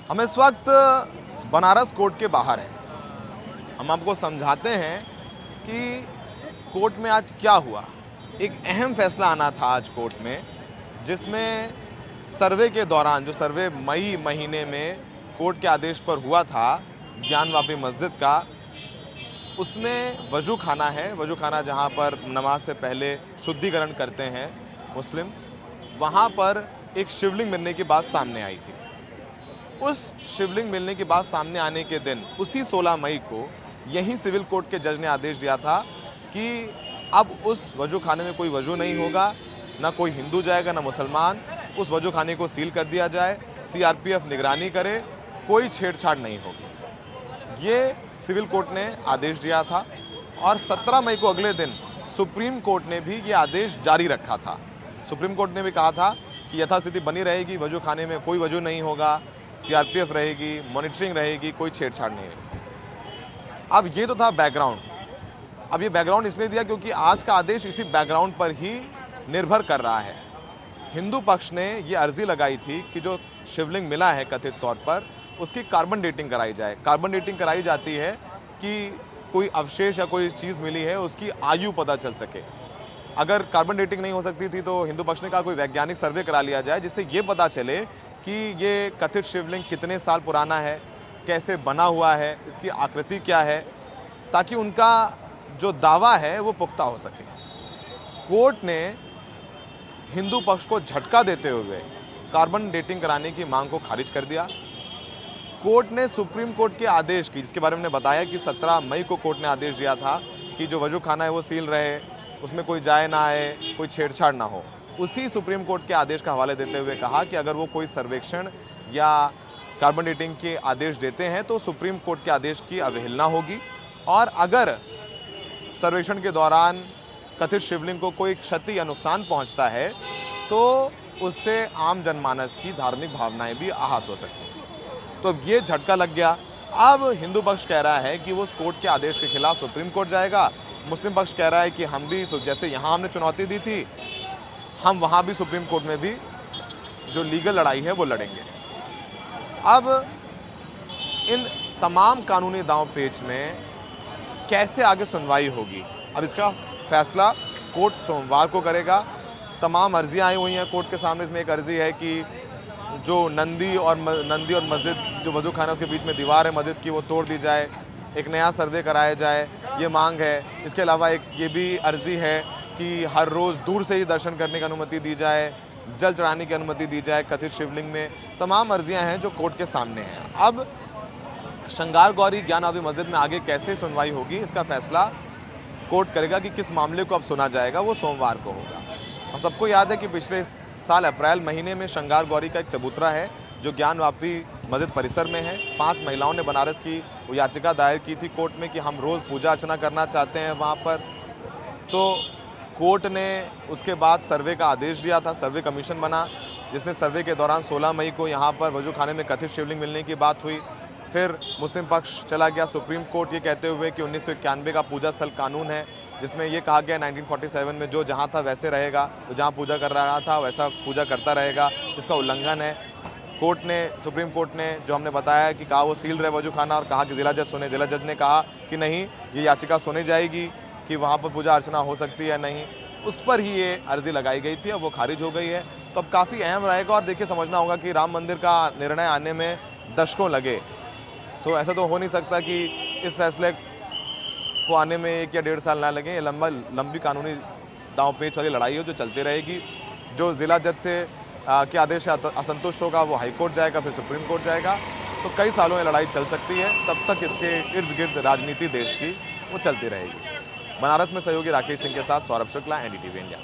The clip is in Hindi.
हम इस वक्त बनारस कोर्ट के बाहर हैं। हम आपको समझाते हैं कि कोर्ट में आज क्या हुआ। एक अहम फैसला आना था आज कोर्ट में, जिसमें सर्वे के दौरान, जो सर्वे मई महीने में कोर्ट के आदेश पर हुआ था ज्ञानवापी मस्जिद का, उसमें वजू खाना है। वजू खाना जहाँ पर नमाज से पहले शुद्धिकरण करते हैं मुस्लिम्स, वहाँ पर एक शिवलिंग मिलने की बात सामने आई थी। उस शिवलिंग मिलने की बात सामने आने के दिन, उसी 16 मई को यहीं सिविल कोर्ट के जज ने आदेश दिया था कि अब उस वजू खाने में कोई वजू नहीं होगा, ना कोई हिंदू जाएगा ना मुसलमान। उस वजू खाने को सील कर दिया जाए, सीआरपीएफ निगरानी करे, कोई छेड़छाड़ नहीं होगी। ये सिविल कोर्ट ने आदेश दिया था और 17 मई को अगले दिन सुप्रीम कोर्ट ने भी ये आदेश जारी रखा था। सुप्रीम कोर्ट ने भी कहा था कि यथास्थिति बनी रहेगी, वजू खाने में कोई वजू नहीं होगा, सीआरपीएफ रहेगी, मॉनिटरिंग रहेगी, कोई छेड़छाड़ नहीं रहेगी। अब ये तो था बैकग्राउंड। अब ये बैकग्राउंड इसलिए दिया क्योंकि आज का आदेश इसी बैकग्राउंड पर ही निर्भर कर रहा है। हिंदू पक्ष ने ये अर्जी लगाई थी कि जो शिवलिंग मिला है कथित तौर पर, उसकी कार्बन डेटिंग कराई जाए। कार्बन डेटिंग कराई जाती है कि कोई अवशेष या कोई चीज़ मिली है, उसकी आयु पता चल सके। अगर कार्बन डेटिंग नहीं हो सकती थी तो हिंदू पक्ष ने कहा कोई वैज्ञानिक सर्वे करा लिया जाए, जिससे ये पता चले कि ये कथित शिवलिंग कितने साल पुराना है, कैसे बना हुआ है, इसकी आकृति क्या है, ताकि उनका जो दावा है वो पुख्ता हो सके। कोर्ट ने हिंदू पक्ष को झटका देते हुए कार्बन डेटिंग कराने की मांग को खारिज कर दिया। कोर्ट ने सुप्रीम कोर्ट के आदेश की, जिसके बारे में हमने बताया कि 17 मई को कोर्ट ने आदेश दिया था कि जो वजू खाना है वो सील रहे, उसमें कोई जाए ना आए, कोई छेड़छाड़ ना हो, उसी सुप्रीम कोर्ट के आदेश का हवाले देते हुए कहा कि अगर वो कोई सर्वेक्षण या कार्बन डेटिंग के आदेश देते हैं तो सुप्रीम कोर्ट के आदेश की अवहेलना होगी, और अगर सर्वेक्षण के दौरान कथित शिवलिंग को कोई क्षति या नुकसान पहुंचता है तो उससे आम जनमानस की धार्मिक भावनाएं भी आहत हो सकती हैं। तो ये झटका लग गया। अब हिंदू पक्ष कह रहा है कि वो उस कोर्ट के आदेश के खिलाफ सुप्रीम कोर्ट जाएगा। मुस्लिम पक्ष कह रहा है कि हम भी, जैसे यहाँ हमने चुनौती दी थी, हम वहाँ भी सुप्रीम कोर्ट में भी जो लीगल लड़ाई है वो लड़ेंगे। अब इन तमाम कानूनी दांव पेच में कैसे आगे सुनवाई होगी, अब इसका फैसला कोर्ट सोमवार को करेगा। तमाम अर्जियां आई हुई हैं कोर्ट के सामने। इसमें एक अर्जी है कि जो नंदी और मस्जिद, जो वजू खाना उसके बीच में दीवार है मस्जिद की, वो तोड़ दी जाए, एक नया सर्वे कराया जाए, ये मांग है। इसके अलावा एक ये भी अर्जी है कि हर रोज़ दूर से ही दर्शन करने की अनुमति दी जाए, जल चढ़ाने की अनुमति दी जाए कथित शिवलिंग में। तमाम अर्जियां हैं जो कोर्ट के सामने हैं। अब श्रृंगार गौरी ज्ञानवापी मस्जिद में आगे कैसे सुनवाई होगी, इसका फैसला कोर्ट करेगा कि किस मामले को अब सुना जाएगा, वो सोमवार को होगा। हम सबको याद है कि पिछले साल अप्रैल महीने में श्रृंगार गौरी का एक चबूतरा है जो ज्ञानवापी मस्जिद परिसर में है। 5 महिलाओं ने बनारस की वो याचिका दायर की थी कोर्ट में कि हम रोज़ पूजा अर्चना करना चाहते हैं वहाँ पर। तो कोर्ट ने उसके बाद सर्वे का आदेश दिया था। सर्वे कमीशन बना, जिसने सर्वे के दौरान 16 मई को यहाँ पर वजू खाने में कथित शिवलिंग मिलने की बात हुई। फिर मुस्लिम पक्ष चला गया सुप्रीम कोर्ट, ये कहते हुए कि 1991 का पूजा स्थल कानून है, जिसमें ये कहा गया 1947 में जो जहाँ था वैसे रहेगा, तो जहाँ पूजा कर रहा था वैसा पूजा करता रहेगा, इसका उल्लंघन है। कोर्ट ने, सुप्रीम कोर्ट ने, जो हमने बताया कि कहा वो सील रहे वजू खाना, और कहा कि जिला जज सुने। जिला जज ने कहा कि नहीं, ये याचिका सुनी जाएगी कि वहाँ पर पूजा अर्चना हो सकती है या नहीं। उस पर ही ये अर्जी लगाई गई थी, अब वो खारिज हो गई है। तो अब काफ़ी अहम रहेगा। और देखिए, समझना होगा कि राम मंदिर का निर्णय आने में दशकों लगे, तो ऐसा तो हो नहीं सकता कि इस फैसले को आने में 1 या 1.5 साल ना लगे। ये लंबी कानूनी दांव पेच वाली लड़ाई हो जो चलती रहेगी। जो ज़िला जज से के आदेश से असंतुष्ट होगा वो हाई कोर्ट जाएगा, फिर सुप्रीम कोर्ट जाएगा। तो कई सालों में लड़ाई चल सकती है। तब तक इसके इर्द गिर्द राजनीति देश की वो चलती रहेगी। बनारस में सहयोगी राकेश सिंह के साथ सौरभ शुक्ला, NDTV इंडिया।